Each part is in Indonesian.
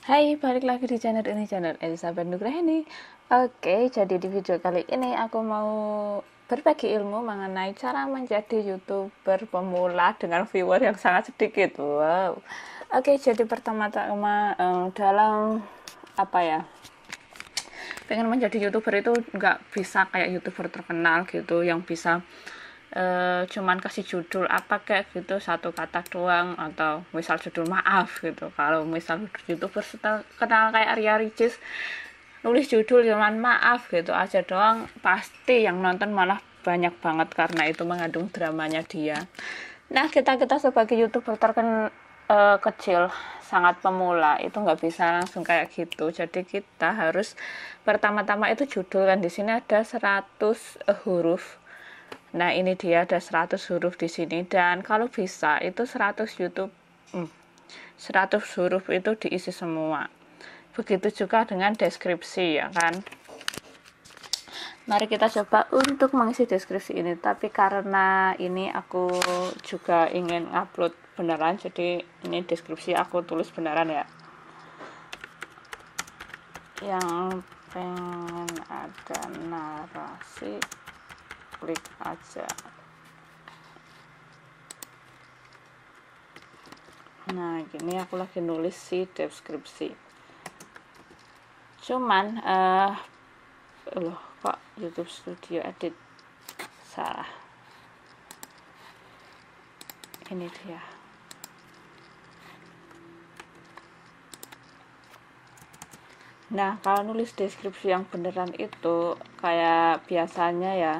Hai, balik lagi di channel ini, channel Elizabeth Nugraheni. Oke, jadi di video kali ini aku mau berbagi ilmu mengenai cara menjadi YouTuber pemula dengan viewer yang sangat sedikit. Wow. Oke, jadi pertama-tama dalam apa ya? Pengen menjadi YouTuber itu nggak bisa kayak YouTuber terkenal gitu yang bisa cuman kasih judul apa kayak gitu satu kata doang, atau misal judul maaf gitu. Kalau misal YouTuber kenal kayak Arya Ricis nulis judul cuman maaf gitu aja doang, pasti yang nonton malah banyak banget karena itu mengandung dramanya dia. Nah, kita sebagai YouTuber terkenal kecil, sangat pemula, itu nggak bisa langsung kayak gitu. Jadi kita harus pertama-tama itu judul, kan di sini ada 100 huruf. Nah, ini dia ada 100 huruf di sini, dan kalau bisa itu 100 huruf itu diisi semua. Begitu juga dengan deskripsi, ya kan. Mari kita coba untuk mengisi deskripsi ini. Tapi karena ini aku juga ingin upload beneran, jadi ini deskripsi aku tulis beneran ya. Yang pengen ada narasi, klik aja. Nah, gini aku lagi nulis si deskripsi. Cuman kok YouTube Studio Edit salah. Ini dia. Nah, kalau nulis deskripsi yang beneran itu kayak biasanya ya,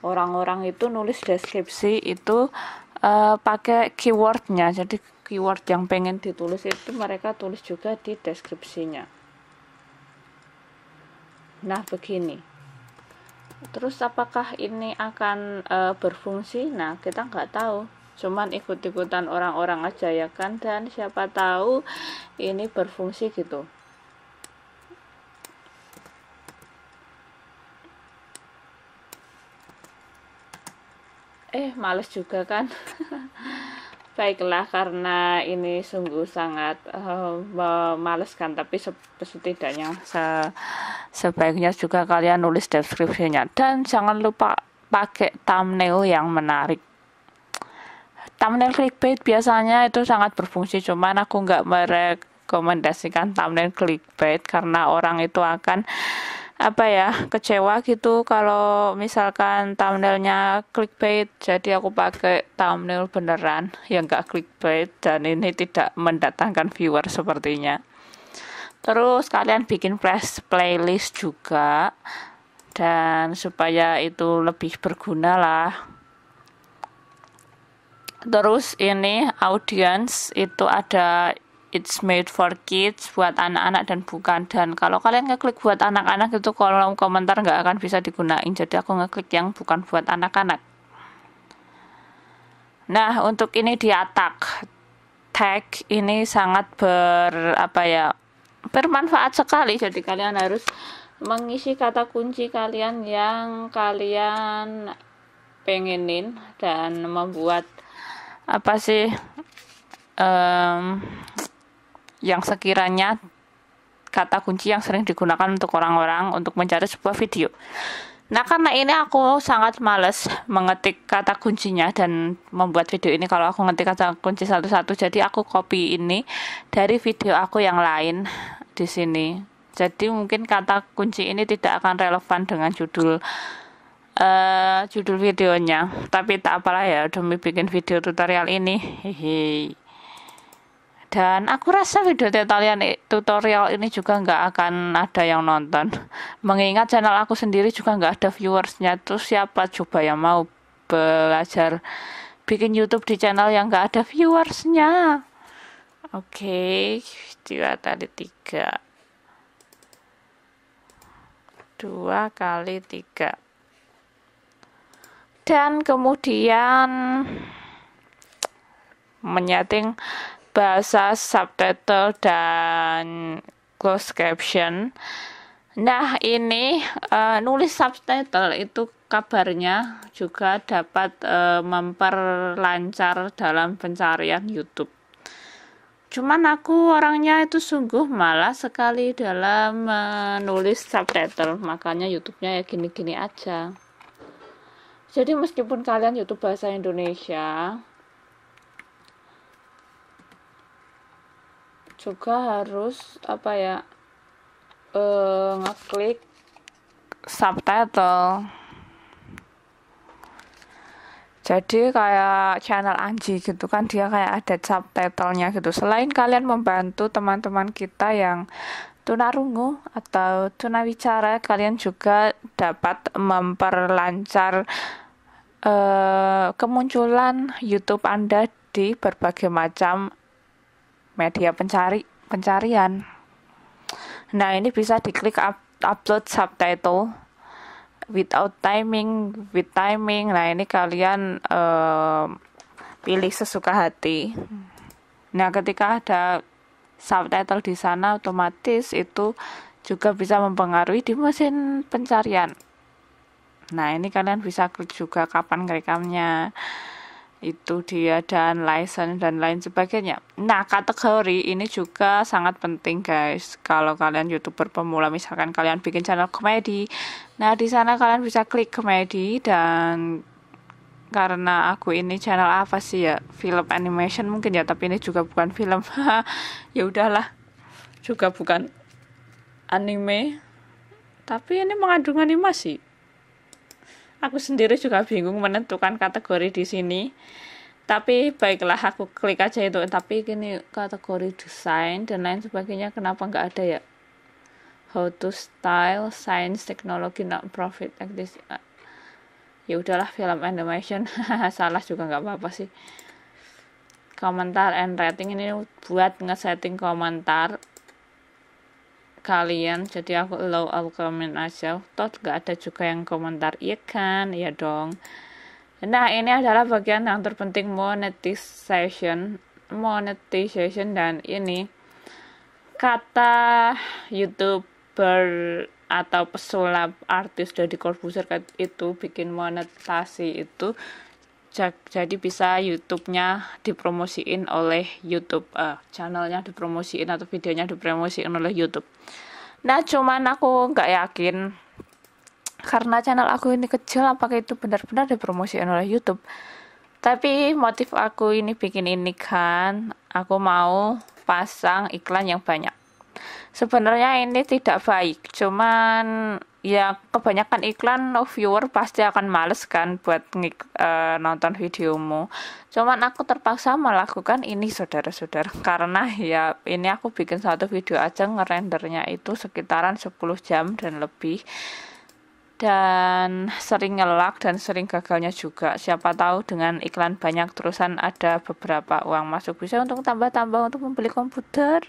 orang-orang itu nulis deskripsi itu pakai keywordnya. Jadi keyword yang pengen ditulis itu mereka tulis juga di deskripsinya. Nah, begini. Terus apakah ini akan berfungsi? Nah, kita nggak tahu. Cuman ikut-ikutan orang-orang aja ya kan, dan siapa tahu ini berfungsi gitu. Males juga kan. Baiklah, karena ini sungguh sangat memaleskan, tapi setidaknya sebaiknya juga kalian nulis deskripsinya, dan jangan lupa pakai thumbnail yang menarik. Thumbnail clickbait biasanya itu sangat berfungsi, cuman aku nggak merekomendasikan thumbnail clickbait karena orang itu akan kecewa gitu kalau misalkan thumbnailnya clickbait. Jadi aku pakai thumbnail beneran yang gak clickbait, dan ini tidak mendatangkan viewer sepertinya. Terus kalian bikin playlist juga, dan supaya itu lebih berguna lah. Terus ini audience itu ada it's made for kids, buat anak-anak dan bukan. Dan kalau kalian ngeklik buat anak-anak itu kolom komentar nggak akan bisa digunain, jadi aku ngeklik yang bukan buat anak-anak. Nah, untuk ini di attack tag ini sangat bermanfaat sekali. Jadi kalian harus mengisi kata kunci kalian yang kalian pengenin, dan membuat yang sekiranya kata kunci yang sering digunakan untuk orang-orang untuk mencari sebuah video. Nah, karena ini aku sangat males mengetik kata kuncinya dan membuat video ini kalau aku ngetik kata kunci satu-satu, jadi aku copy ini dari video aku yang lain di sini. Jadi mungkin kata kunci ini tidak akan relevan dengan judul videonya, tapi tak apalah ya, demi bikin video tutorial ini. Hehe. Dan aku rasa video tutorial ini juga nggak akan ada yang nonton, mengingat channel aku sendiri juga nggak ada viewersnya. Terus siapa coba yang mau belajar bikin YouTube di channel yang nggak ada viewersnya? Oke, 2 kali 3, 2 kali 3, dan kemudian menyeting bahasa, subtitle, dan closed caption. Nah, ini nulis subtitle itu kabarnya juga dapat memperlancar dalam pencarian YouTube. Cuman aku orangnya itu sungguh malas sekali dalam menulis subtitle, makanya YouTube-nya ya gini-gini aja. Jadi meskipun kalian YouTube bahasa Indonesia, juga harus ngeklik subtitle. Jadi kayak channel Anji gitu kan, dia kayak ada subtitlenya gitu. Selain kalian membantu teman-teman kita yang tunarungu atau tunawicara, kalian juga dapat memperlancar kemunculan YouTube Anda di berbagai macam media pencarian. Nah, ini bisa diklik upload subtitle with timing. Nah, ini kalian pilih sesuka hati. Nah, ketika ada subtitle di sana, otomatis itu juga bisa mempengaruhi di mesin pencarian. Nah, ini kalian bisa klik juga kapan rekamnya, itu dia, dan license dan lain sebagainya. Nah, kategori ini juga sangat penting guys. Kalau kalian YouTuber pemula, misalkan kalian bikin channel komedi, nah di sana kalian bisa klik komedi. Dan karena aku ini channel apa sih ya, film animation mungkin ya, tapi ini juga bukan film. Ya udahlah, juga bukan anime, tapi ini mengandung animasi. Aku sendiri juga bingung menentukan kategori di sini. Tapi baiklah, aku klik aja itu. Tapi ini kategori desain dan lain sebagainya, kenapa nggak ada ya? How to style, science, technology, not profit like this. Ya udahlah, film animation. Salah juga nggak apa-apa sih. Komentar and rating ini buat ngesetting komentar kalian, jadi aku allow all comment aja. Toh gak ada juga yang komentar, iya kan, iya dong. Nah, ini adalah bagian yang terpenting, monetization. Dan ini kata YouTuber atau pesulap artis Deddy Corbuzier itu bikin monetasi itu, jadi bisa YouTube-nya dipromosiin oleh YouTube, channelnya dipromosiin atau videonya dipromosiin oleh YouTube. Nah, cuman aku nggak yakin karena channel aku ini kecil, apakah itu benar-benar dipromosiin oleh YouTube. Tapi motif aku ini bikin ini kan, aku mau pasang iklan yang banyak. Sebenarnya ini tidak baik, cuman ya kebanyakan iklan viewer pasti akan males kan buat nonton videomu. Cuman aku terpaksa melakukan ini saudara-saudara, karena ya ini aku bikin satu video aja ngerendernya itu sekitaran 10 jam dan lebih, dan sering nge-lag dan sering gagalnya juga. Siapa tahu dengan iklan banyak terusan ada beberapa uang masuk, bisa untuk tambah-tambah untuk membeli komputer.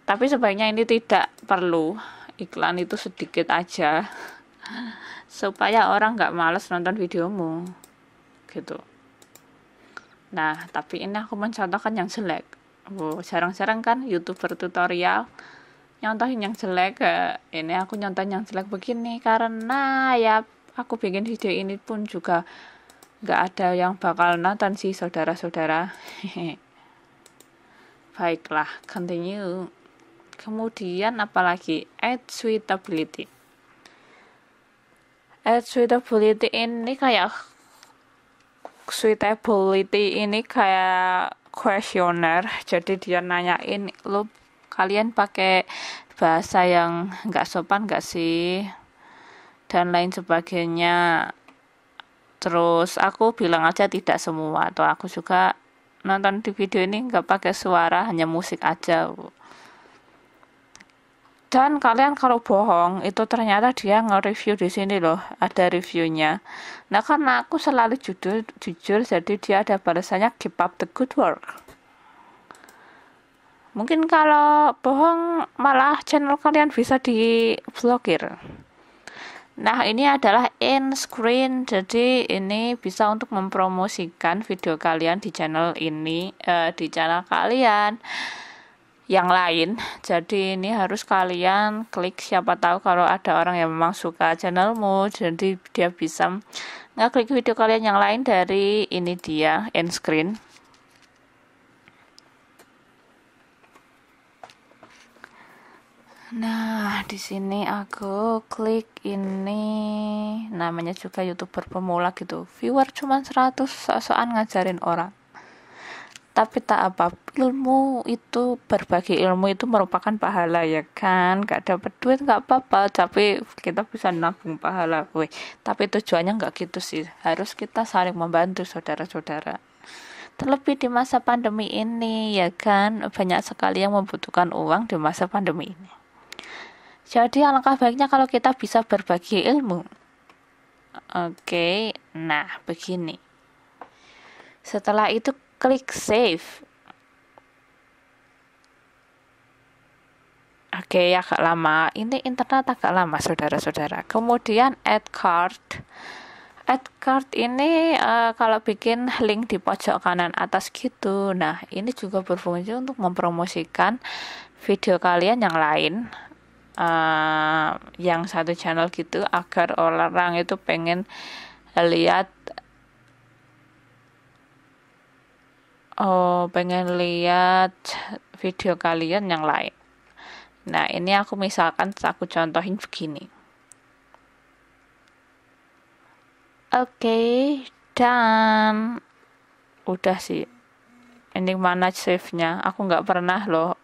Tapi sebaiknya ini tidak perlu, iklan itu sedikit aja supaya orang nggak males nonton videomu gitu. Nah, tapi ini aku mencontohkan yang jelek. Jarang-jarang kan YouTuber tutorial nyontohin yang jelek. Ini aku nyontohin yang jelek begini karena ya aku bikin video ini pun juga nggak ada yang bakal nonton sih saudara-saudara. Baiklah, continue. Kemudian apalagi, add suitability ini kayak kuesioner. Jadi dia nanyain, lo kalian pakai bahasa yang nggak sopan nggak sih, dan lain sebagainya. Terus aku bilang aja tidak semua, atau aku juga nonton di video ini nggak pakai suara, hanya musik aja. Dan kalian kalau bohong, itu ternyata dia nge-review di sini loh, ada reviewnya. Nah, karena aku selalu jujur, jadi dia ada balasannya, keep up the good work. Mungkin kalau bohong malah channel kalian bisa diblokir. Nah, ini adalah end screen, jadi ini bisa untuk mempromosikan video kalian di channel ini, di channel kalian yang lain. Jadi ini harus kalian klik, siapa tahu kalau ada orang yang memang suka channelmu, jadi dia bisa ngeklik video kalian yang lain dari ini dia end screen. Nah, di sini aku klik ini, namanya juga YouTuber pemula gitu. Viewer cuma 100, sok-sokan ngajarin orang. Tapi tak apa, ilmu itu, berbagi ilmu itu merupakan pahala ya kan. Gak dapat duit gak apa-apa, tapi kita bisa nabung pahala. Weh, tapi tujuannya gak gitu sih. Harus kita saling membantu saudara-saudara. Terlebih di masa pandemi ini ya kan, banyak sekali yang membutuhkan uang di masa pandemi ini. Jadi alangkah baiknya kalau kita bisa berbagi ilmu. Oke, nah begini. Setelah itu klik save. Oke, agak lama. Ini internet agak lama, saudara-saudara. Kemudian add card. Add card ini kalau bikin link di pojok kanan atas gitu. Nah, ini juga berfungsi untuk mempromosikan video kalian yang lain. Yang satu channel gitu, agar orang itu pengen lihat video kalian yang lain. Nah, ini aku misalkan aku contohin begini. Oke, dan udah sih. Ini mana save-nya? Aku nggak pernah loh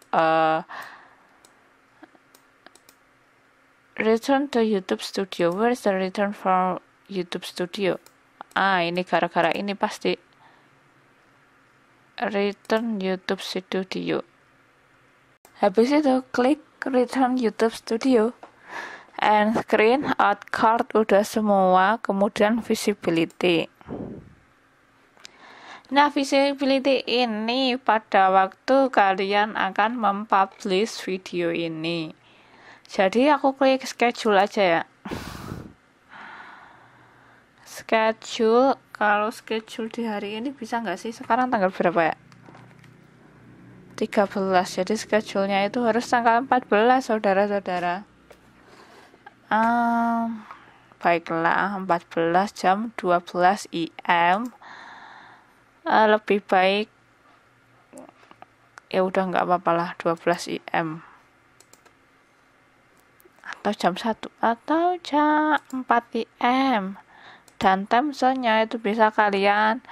return to YouTube Studio. Where's the return from YouTube Studio? Ini gara-gara ini pasti. Return YouTube Studio. Habis itu klik return YouTube Studio. And screen out card udah semua, kemudian visibility. Nah, visibility ini pada waktu kalian akan mempublish video ini. Jadi aku klik schedule aja ya. Schedule, kalau schedule di hari ini bisa nggak sih? Sekarang tanggal berapa ya? 13. Jadi schedule-nya itu harus tanggal 14, saudara-saudara. Baiklah, 14 jam 12 IM. Lebih baik ya udah nggak apa-apa lah, 12 IM. Atau jam 1 atau jam 4 IM. Dan time zone-nya itu bisa kalian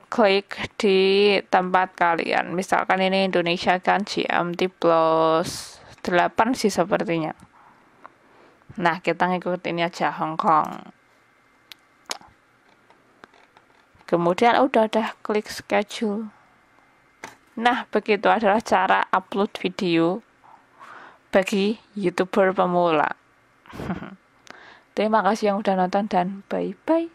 klik di tempat kalian. Misalkan ini Indonesia kan GMT plus 8 sih sepertinya. Nah, kita ngikutin aja Hong Kong. Kemudian udah klik schedule. Nah, begitu adalah cara upload video bagi YouTuber pemula. Terima kasih yang udah nonton dan bye-bye.